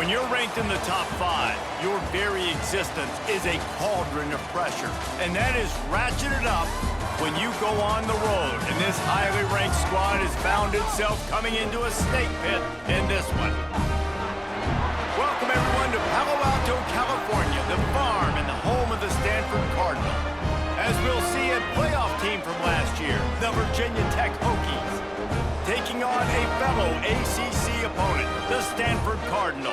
When you're ranked in the top 5, your very existence is a cauldron of pressure. And that is ratcheted up when you go on the road. And this highly ranked squad has found itself coming into a snake pit in this one. Welcome everyone to Palo Alto, California, the farm and the home of the Stanford Cardinal. As we'll see a playoff team from last year, the Virginia Tech Hokies, taking on a fellow ACC opponent, the Stanford Cardinal.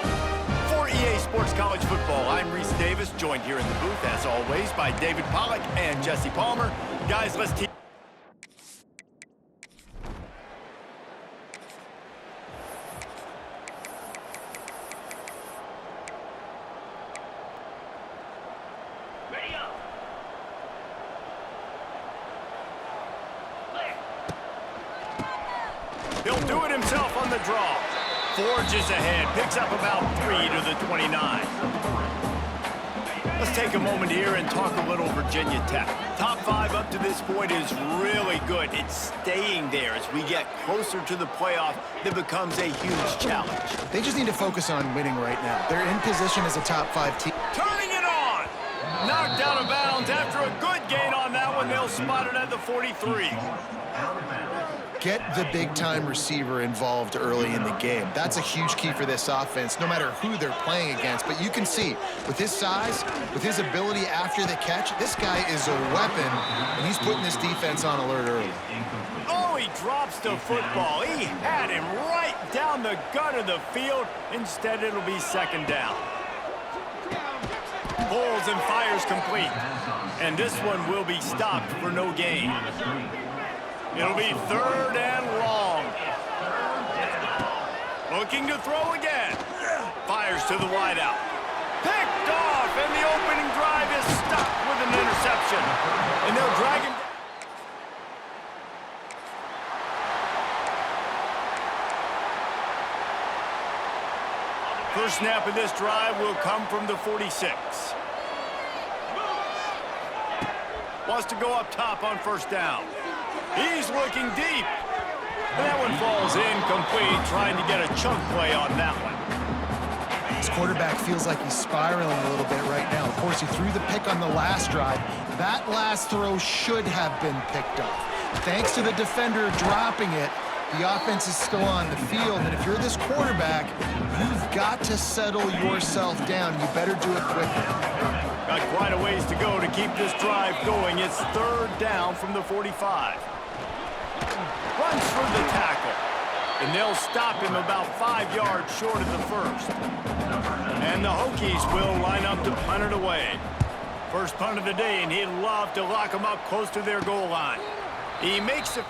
For EA Sports College Football, I'm Reese Davis, joined here in the booth, as always, by David Pollack and Jesse Palmer. Guys, let's team. He'll do it himself on the draw. Forges ahead, picks up about 3 to the 29. Let's take a moment here and talk a little Virginia Tech. Top 5 up to this point is really good. It's staying there as we get closer to the playoff that becomes a huge challenge. They just need to focus on winning right now. They're in position as a top 5 team. Turning it on! Knocked out of bounds after a good gain on that one. They'll spot it at the 43. Get the big-time receiver involved early in the game. That's a huge key for this offense, no matter who they're playing against. But you can see, with his size, with his ability after the catch, this guy is a weapon, and he's putting this defense on alert early. Oh, he drops the football. He had him right down the gut of the field. Instead, it'll be second down. Pulls and fires complete. And this one will be stopped for no gain. It'll be third and long. Looking to throw again. Fires to the wideout. Picked off, and the opening drive is stopped with an interception. And they'll drag him down. First snap of this drive will come from the 46. Wants to go up top on first down. He's looking deep. That one falls incomplete, trying to get a chunk play on that one. This quarterback feels like he's spiraling a little bit right now. Of course, he threw the pick on the last drive. That last throw should have been picked up. Thanks to the defender dropping it, the offense is still on the field, and if you're this quarterback, you've got to settle yourself down. You better do it quickly. Got quite a ways to go to keep this drive going. It's third down from the 45. Runs for the tackle, and they'll stop him about 5 yards short of the first. And the Hokies will line up to punt it away. First punt of the day, and he'd love to lock them up close to their goal line. He makes the...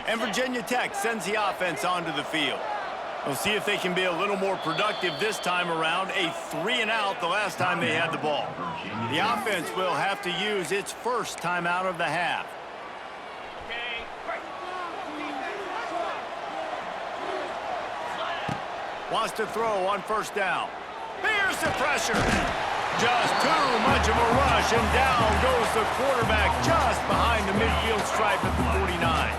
And Virginia Tech sends the offense onto the field. We'll see if they can be a little more productive this time around. A 3-and-out the last time they had the ball. The offense will have to use its first timeout of the half. Wants to throw on first down. Here's the pressure. Just too much of a rush, and down goes the quarterback just behind the midfield stripe at the 49.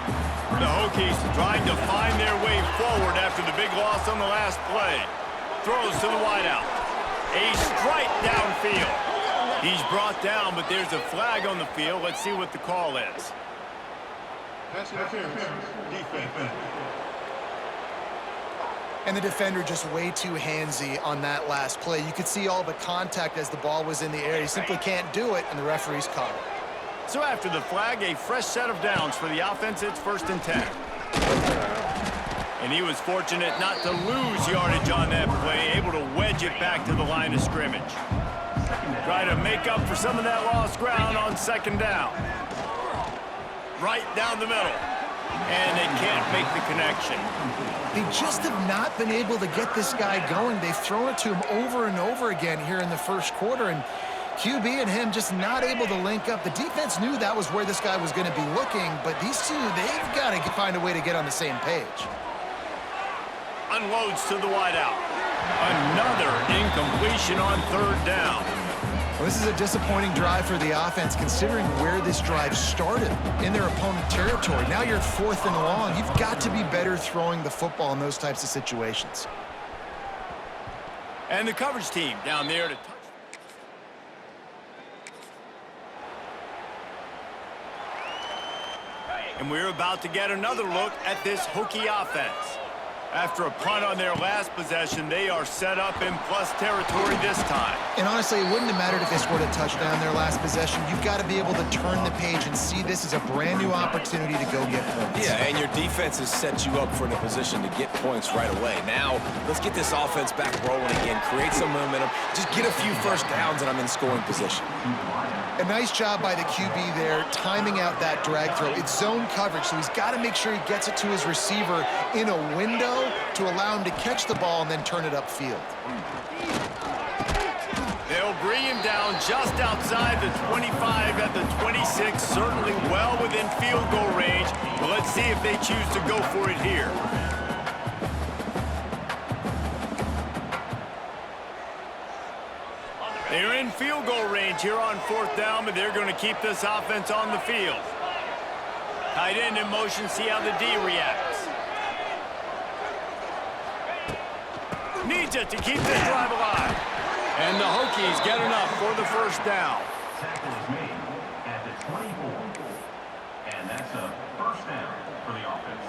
The Hokies trying to find their way forward after the big loss on the last play. Throws to the wideout. A strike downfield. He's brought down, but there's a flag on the field. Let's see what the call is. Pass interference. Defense. And the defender just way too handsy on that last play. You could see all the contact as the ball was in the air. He simply can't do it, and the referee's caught it. So after the flag, a fresh set of downs for the offense. It's first and 10. And he was fortunate not to lose yardage on that play, able to wedge it back to the line of scrimmage. Try to make up for some of that lost ground on second down. Right down the middle. And they can't make the connection. They just have not been able to get this guy going. They've thrown it to him over and over again here in the first quarter, and QB and him just not able to link up. The defense knew that was where this guy was going to be looking, but these two, they've got to find a way to get on the same page. Unloads to the wideout. Another incompletion on third down. Well, this is a disappointing drive for the offense, considering where this drive started in their opponent territory. Now you're 4th and long. You've got to be better throwing the football in those types of situations. And the coverage team down there to touch. And we're about to get another look at this Hokie offense. After a punt on their last possession, they are set up in plus territory this time. And honestly, it wouldn't have mattered if they scored a touchdown their last possession. You've got to be able to turn the page and see this as a brand new opportunity to go get points. Yeah, and your defense has set you up for the position to get points right away. Now, let's get this offense back rolling again, create some momentum, just get a few first downs, and I'm in scoring position. A nice job by the QB there, timing out that drag throw. It's zone coverage, so he's got to make sure he gets it to his receiver in a window to allow him to catch the ball and then turn it upfield. They'll bring him down just outside the 25 at the 26, certainly well within field goal range. But let's see if they choose to go for it here. They're in field goal range here on 4th down, but they're going to keep this offense on the field. Tight end in motion, see how the D reacts. Needs it to keep this drive alive. And the Hokies get enough for the first down. Tackle is made at the 24. And that's a first down for the offense.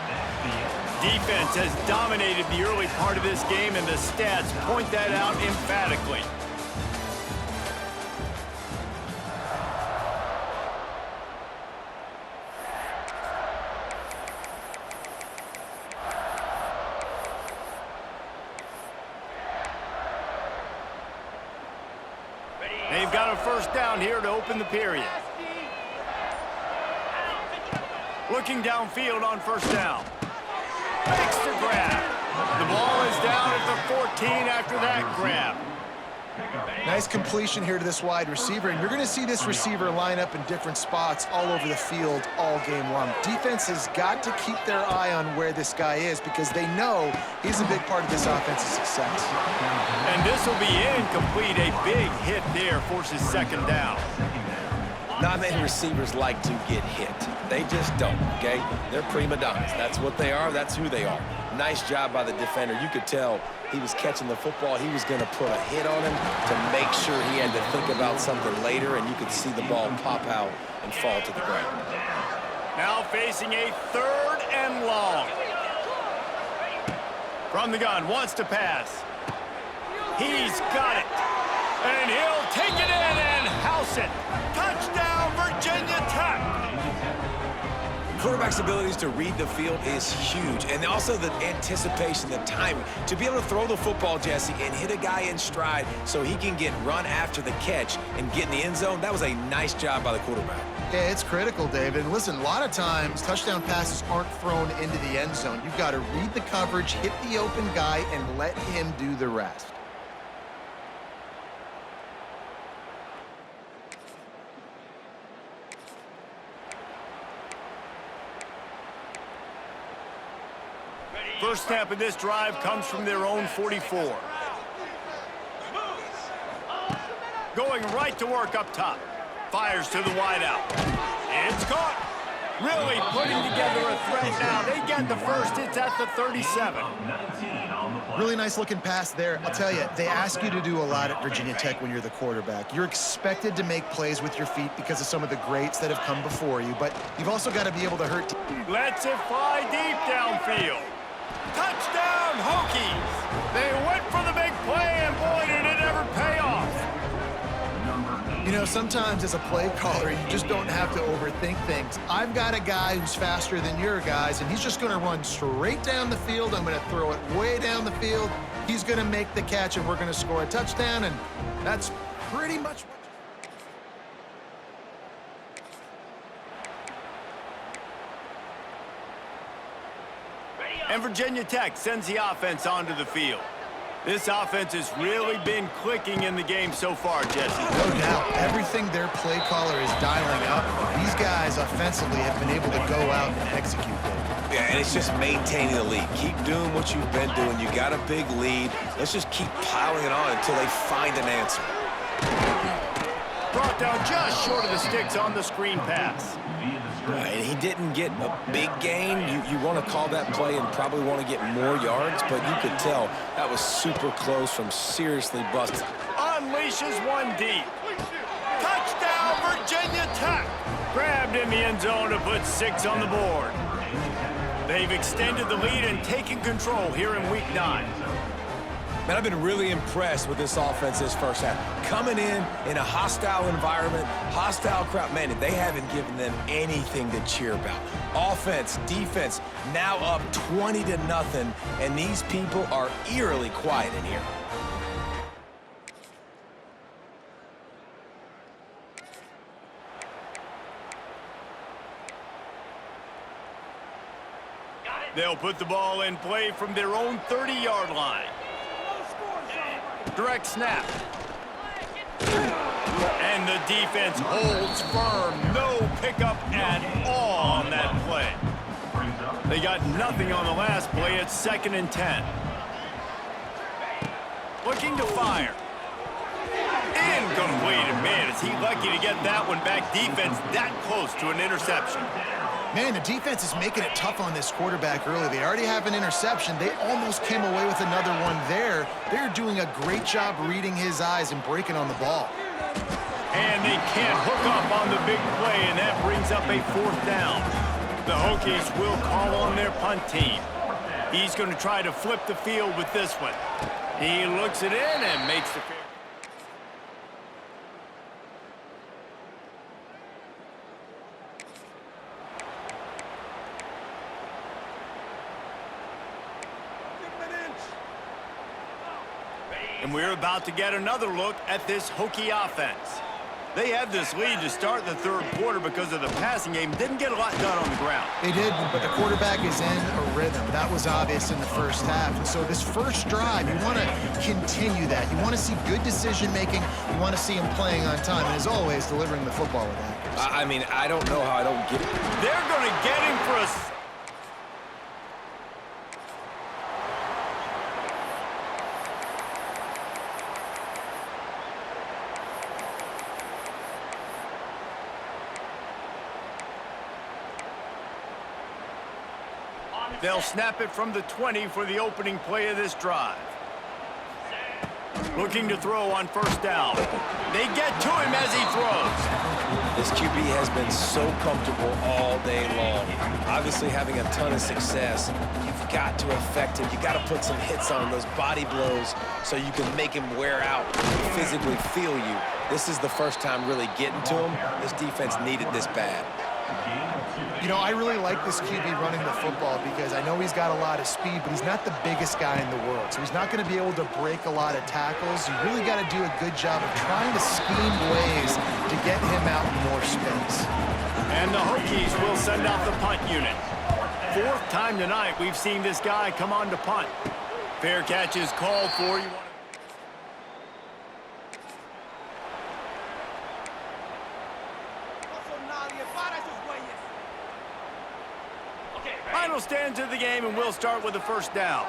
That's the end. defense has dominated the early part of this game, and the stats point that out emphatically. They've got a first down here to open the period. Looking downfield on first down. Makes the grab. The ball is down at the 14 after that grab. Nice completion here to this wide receiver, and you're going to see this receiver line up in different spots all over the field all game long. Defense has got to keep their eye on where this guy is because they know he's a big part of this offense's success. And this will be incomplete. A big hit there forces second down. Not many receivers like to get hit. They just don't, okay? They're prima donnas. That's what they are. That's who they are. Nice job by the defender. You could tell he was catching the football. He was going to put a hit on him to make sure he had to think about something later, and you could see the ball pop out and fall to the ground. Now facing a third and long. From the gun, wants to pass. He's got it. And he'll take it in and house it. Touchdown, Virginia Tech. Quarterback's abilities to read the field is huge, and also the anticipation, the timing. To be able to throw the football, Jesse, and hit a guy in stride so he can get run after the catch and get in the end zone, that was a nice job by the quarterback. Yeah, it's critical, David. Listen, a lot of times touchdown passes aren't thrown into the end zone. You've got to read the coverage, hit the open guy, and let him do the rest. First snap of this drive comes from their own 44. Going right to work up top. Fires to the wideout. It's caught. Really putting together a threat now. They get the first. It's at the 37. Really nice looking pass there. I'll tell you, they ask you to do a lot at Virginia Tech when you're the quarterback. You're expected to make plays with your feet because of some of the greats that have come before you, but you've also got to be able to hurt. Lets it fly deep downfield. Touchdown, Hokies! They went for the big play, and boy, did it ever pay off. You know, sometimes as a play caller, you just don't have to overthink things. I've got a guy who's faster than your guys, and he's just going to run straight down the field. I'm going to throw it way down the field. He's going to make the catch, and we're going to score a touchdown, and that's pretty much what... And Virginia Tech sends the offense onto the field. This offense has really been clicking in the game so far, Jesse. No doubt. Everything their play caller is dialing up, these guys offensively have been able to go out and execute them. Yeah, and it's just maintaining the lead. Keep doing what you've been doing. You got a big lead. Let's just keep piling it on until they find an answer. Brought down just short of the sticks on the screen pass. And he didn't get a big gain. You want to call that play and probably want to get more yards, but you could tell that was super close from seriously busted. Unleashes one deep. Touchdown, Virginia Tech. Grabbed in the end zone to put 6 on the board. They've extended the lead and taken control here in Week 9. Man, I've been really impressed with this offense this first half. Coming in a hostile environment, hostile crowd, man, they haven't given them anything to cheer about. Offense, defense, now up 20-0, and these people are eerily quiet in here. They'll put the ball in play from their own 30-yard line. Direct snap. And the defense holds firm. No pickup at all on that play. They got nothing on the last play. It's 2nd and 10. Looking to fire. Incomplete. And man, is he lucky to get that one back. Defense that close to an interception. Man, the defense is making it tough on this quarterback early. They already have an interception. They almost came away with another one there. They're doing a great job reading his eyes and breaking on the ball. And they can't hook up on the big play, and that brings up a 4th down. The Hokies will call on their punt team. He's going to try to flip the field with this one. He looks it in and makes the fair. And we're about to get another look at this Hokie offense. They had this lead to start the third quarter because of the passing game. Didn't get a lot done on the ground. They did, but the quarterback is in a rhythm. That was obvious in the first half. And so this first drive, you want to continue that. You want to see good decision-making. You want to see him playing on time. And as always, delivering the football with accuracy. I mean, I don't know how I don't get it. They're going to get him for a... They'll snap it from the 20 for the opening play of this drive. Looking to throw on first down. They get to him as he throws. This QB has been so comfortable all day long. Obviously having a ton of success. You've got to affect him. You got to put some hits on those body blows so you can make him wear out, physically feel you. This is the first time really getting to him. This defense needed this bad. You know, I really like this QB running the football because I know he's got a lot of speed, but he's not the biggest guy in the world. So he's not going to be able to break a lot of tackles. You really got to do a good job of trying to scheme ways to get him out in more space. And the Hokies will send out the punt unit. Fourth time tonight we've seen this guy come on to punt. Fair catch is called for. Final stands of the game, and we'll start with the first down.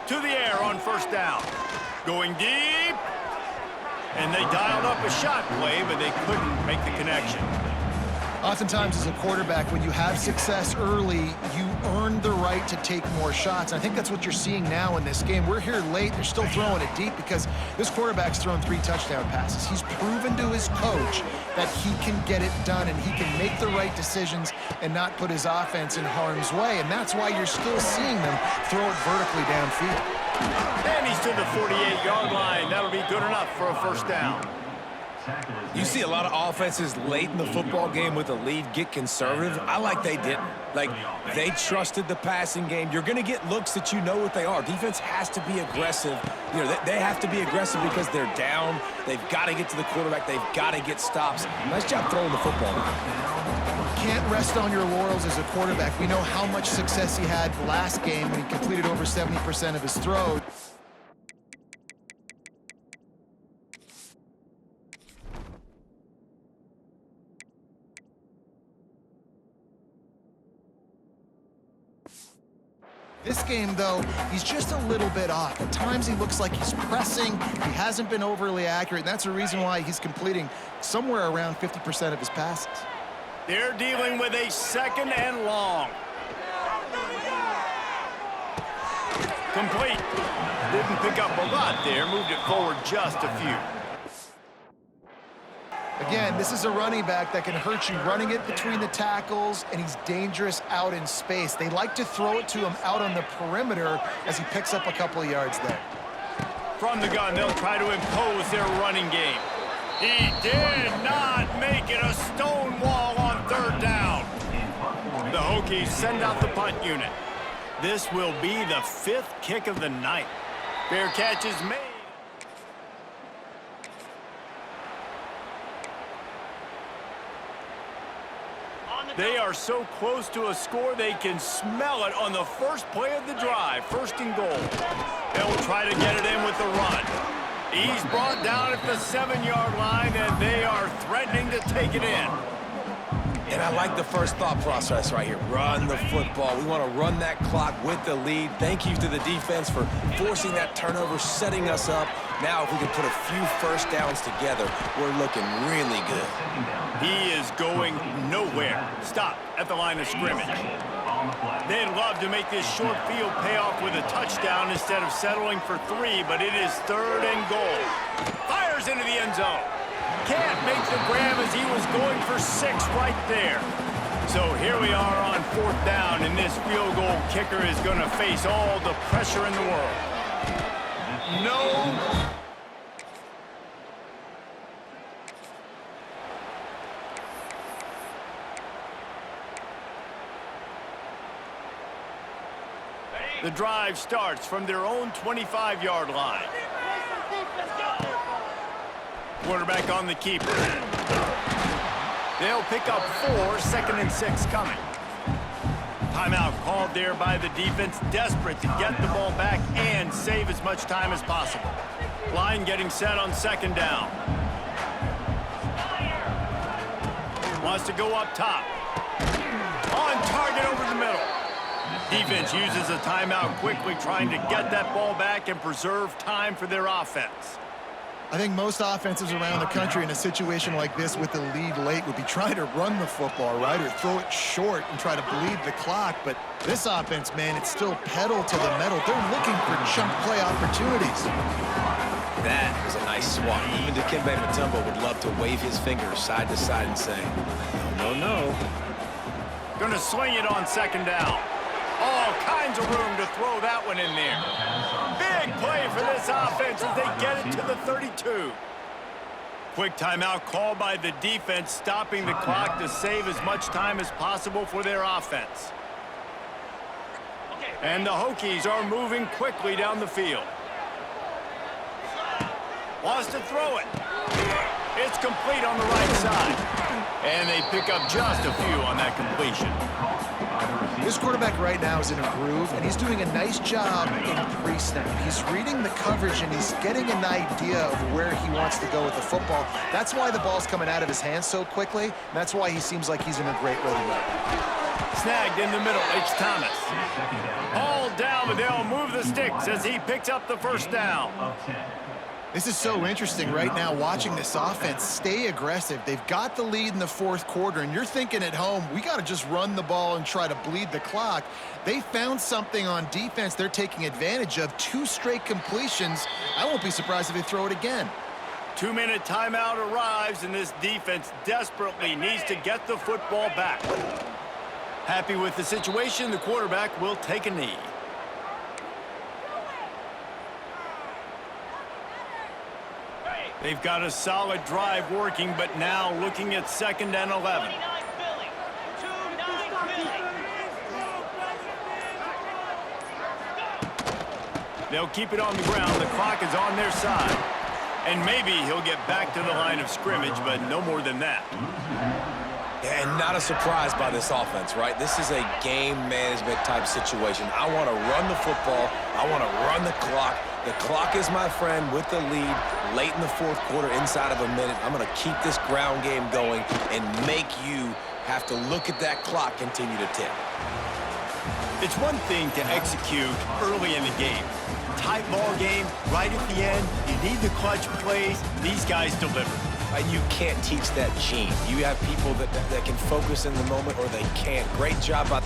To the air on first down. Going deep. And they dialed up a shot play, but they couldn't make the connection. Oftentimes as a quarterback, when you have success early, you earn the right to take more shots. I think that's what you're seeing now in this game. We're here late. They're still throwing it deep because this quarterback's thrown 3 touchdown passes. He's proven to his coach that he can get it done and he can make the right decisions and not put his offense in harm's way. And that's why you're still seeing them throw it vertically downfield. And he's to the 48-yard line. That'll be good enough for a first down. You see a lot of offenses late in the football game with a lead get conservative. I like they didn't. Like, they trusted the passing game. You're going to get looks that you know what they are. Defense has to be aggressive. You know, they have to be aggressive because they're down. They've got to get to the quarterback. They've got to get stops. Nice job throwing the football. Can't rest on your laurels as a quarterback. We know how much success he had last game when he completed over 70% of his throws. This game, though, he's just a little bit off. At times he looks like he's pressing. He hasn't been overly accurate, and that's the reason why he's completing somewhere around 50% of his passes. They're dealing with a second and long. Complete. Didn't pick up a lot there. Moved it forward just a few. Again, this is a running back that can hurt you running it between the tackles, and he's dangerous out in space. They like to throw it to him out on the perimeter as he picks up a couple of yards there. From the gun, they'll try to impose their running game. He did not make it a stone wall on third down. The Hokies send out the punt unit. This will be the 5th kick of the night. Fair catch is made. They are so close to a score, they can smell it on the first play of the drive. 1st and goal. They'll try to get it in with the run. He's brought down at the 7-yard line, and they are threatening to take it in. And I like the first thought process right here. Run the football. We want to run that clock with the lead. Thank you to the defense for forcing that turnover, setting us up. Now, if we can put a few first downs together, we're looking really good. He is going nowhere. Stop at the line of scrimmage. They'd love to make this short field pay off with a touchdown instead of settling for 3, but it is 3rd and goal. Fires into the end zone. Can't make the grab as he was going for 6 right there. So here we are on 4th down, and this field goal kicker is going to face all the pressure in the world. No. The drive starts from their own 25-yard line. Quarterback on the keeper. They'll pick up 4, 2nd and 6 coming. Timeout called there by the defense, desperate to get the ball back and save as much time as possible. Line getting set on 2nd down. Wants to go up top. On target over the middle. Defense uses a timeout quickly, trying to get that ball back and preserve time for their offense. I think most offenses around the country in a situation like this with the lead late would be trying to run the football, right, or throw it short and try to bleed the clock. But this offense, man, it's still pedal to the metal. They're looking for chunk play opportunities. That was a nice swat. Even Dikembe Mutombo would love to wave his fingers side to side and say, no, no, no. Going to swing it on 2nd down. All kinds of room to throw that one in there. Big play for this offense as they get it to the 32. Quick timeout called by the defense, stopping the clock to save as much time as possible for their offense. And the Hokies are moving quickly down the field. Wants to throw it. It's complete on the right side. And they pick up just a few on that completion. This quarterback right now is in a groove, and he's doing a nice job in pre-snap. He's reading the coverage, and he's getting an idea of where he wants to go with the football. That's why the ball's coming out of his hands so quickly, and that's why he seems like he's in a great rhythm right now. Snagged in the middle, it's Thomas. All down, but they'll move the sticks as he picks up the 1st down. This is so interesting right now, watching this offense stay aggressive. They've got the lead in the 4th quarter, and you're thinking at home, we got to just run the ball and try to bleed the clock. They found something on defense they're taking advantage of. 2 straight completions. I won't be surprised if they throw it again. 2-minute timeout arrives, and this defense desperately needs to get the football back. Happy with the situation, the quarterback will take a knee. They've got a solid drive working, but now looking at 2nd and 11. They'll keep it on the ground. The clock is on their side. And maybe he'll get back to the line of scrimmage, but no more than that. And not a surprise by this offense, right? This is a game management type situation. I want to run the football. I want to run the clock. The clock is my friend with the lead late in the 4th quarter, inside of a minute. I'm going to keep this ground game going and make you have to look at that clock continue to tick. It's one thing to execute early in the game. Tight ball game, right at the end, you need the clutch plays. These guys deliver. And you can't teach that gene. You have people that can focus in the moment or they can't. Great job by